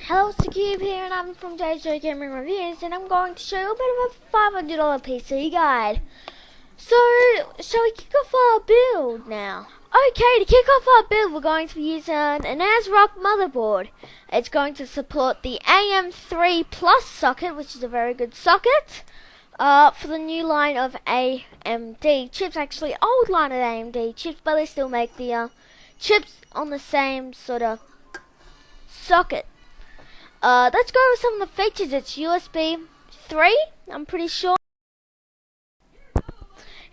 Hello, it's Cube here, and I'm from JJGamingReviews, and I'm going to show you a bit of a $500 PC guide. So, shall we kick off our build now? Okay, to kick off our build, we're going to be using an ASRock motherboard. It's going to support the AM3 Plus socket, which is a very good socket, for the new line of AMD chips. Actually, old line of AMD chips, but they still make the chips on the same sort of socket. Let's go over some of the features. It's USB 3, I'm pretty sure.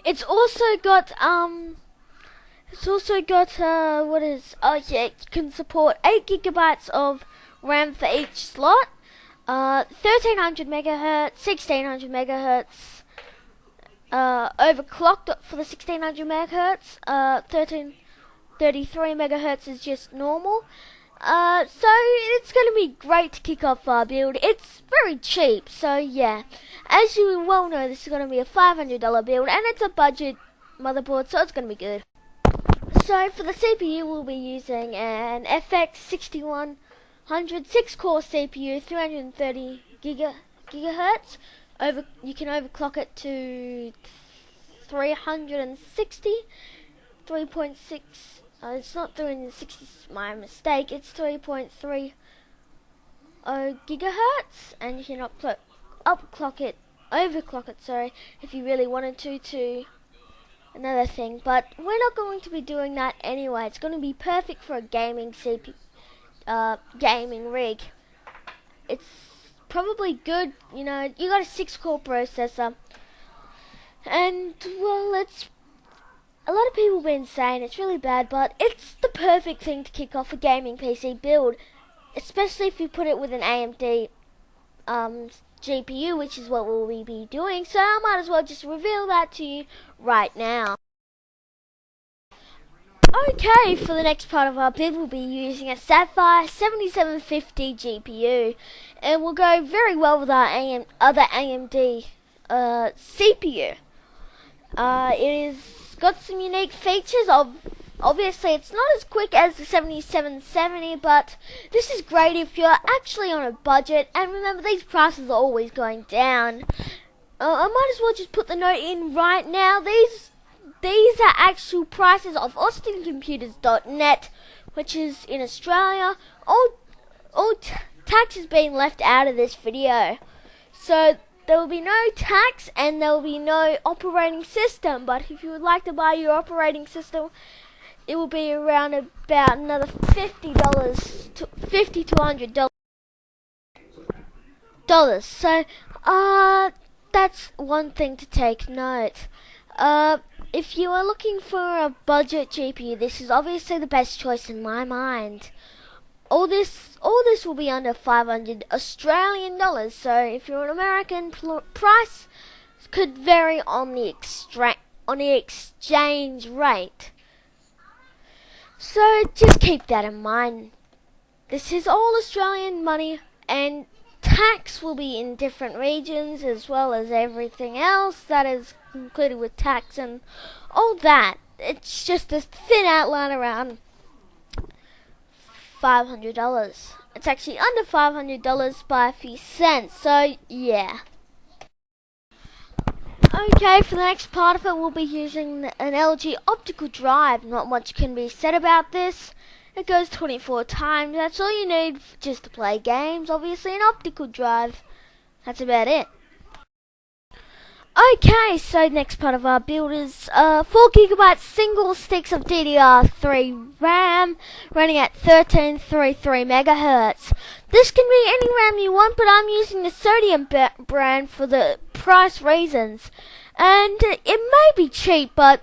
It's also got it can support 8 gigabytes of RAM for each slot, 1300 megahertz, 1600 megahertz, overclocked for the 1600 megahertz, 1333 megahertz is just normal. So it's going to be great to kick off our build. It's very cheap, so yeah. As you well know, this is going to be a $500 build, and it's a budget motherboard, so it's going to be good. So for the CPU, we'll be using an FX 6100 6-core CPU, 330 gigahertz. You can overclock it to 360, 3.6. It's not 360, my mistake. It's 3.30 gigahertz, and you can overclock it, sorry, if you really wanted to another thing. But we're not going to be doing that anyway. It's going to be perfect for a gaming gaming rig. It's probably good, you know. You got a 6-core processor, and well, a lot of people have been saying it's really bad, but it's the perfect thing to kick off a gaming PC build, especially if you put it with an AMD GPU, which is what we'll be doing. So I might as well just reveal that to you right now. Okay, for the next part of our build, we'll be using a Sapphire 7750 GPU, and will go very well with our other AMD CPU. It is got some unique features. Obviously it's not as quick as the 7770, but this is great if you're actually on a budget. And remember, these prices are always going down. I might as well just put the note in right now. These are actual prices of austincomputers.net, which is in Australia. All tax is being left out of this video, so there will be no tax and there will be no operating system. But if you would like to buy your operating system, it will be around about another $50 to $100. So that's one thing to take note. If you are looking for a budget GPU, this is obviously the best choice in my mind. All this will be under 500 Australian dollars. So if you're an American, price could vary on the exchange rate. So just keep that in mind. This is all Australian money, and tax will be in different regions, as well as everything else that is included with tax and all that. It's just a thin outline around $500. It's actually under $500 by a few cents, so yeah. Okay, for the next part of it, we'll be using an LG optical drive. Not much can be said about this. It goes 24 times. That's all you need just to play games. Obviously, an optical drive. That's about it. Okay, so next part of our build is 4 gigabyte single sticks of DDR3 RAM running at 1333 megahertz. This can be any RAM you want, but I'm using the Sodium brand for the price reasons. And it may be cheap, but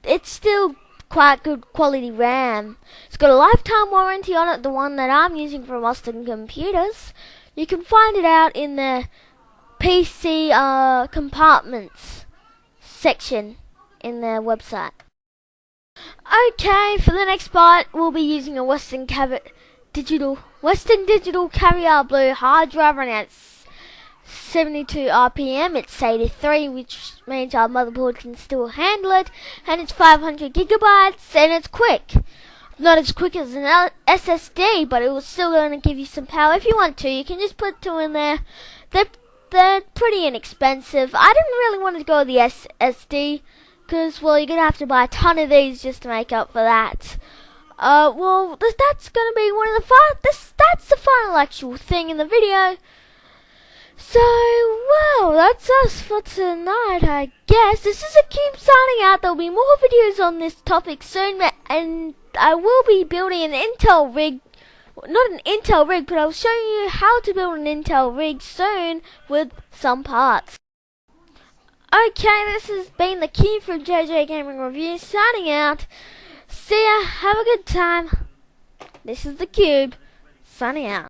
it's still quite good quality RAM. It's got a lifetime warranty on it, the one that I'm using from Austin Computers. You can find it out in the PC compartments section in their website. Okay, for the next part, we'll be using a Western Digital Caviar Blue hard drive running at 72 RPM. It's SATA 3, which means our motherboard can still handle it, and it's 500 gigabytes, and it's quick. Not as quick as an SSD, but it was still going to give you some power. If you want to, you can just put 2 in there. They're pretty inexpensive. I didn't really want to go with the SSD because, well, you're going to have to buy a ton of these just to make up for that. Well, that's going to be one of the that's the final actual thing in the video. So, well, that's us for tonight, I guess. This is a Cube signing out. There'll be more videos on this topic soon, and I will be building an Intel rig. Not an Intel rig, but I'll show you how to build an Intel rig soon with some parts. Okay, this has been the Cube from JJGamingReviews signing out. See ya, have a good time. This is the Cube signing out.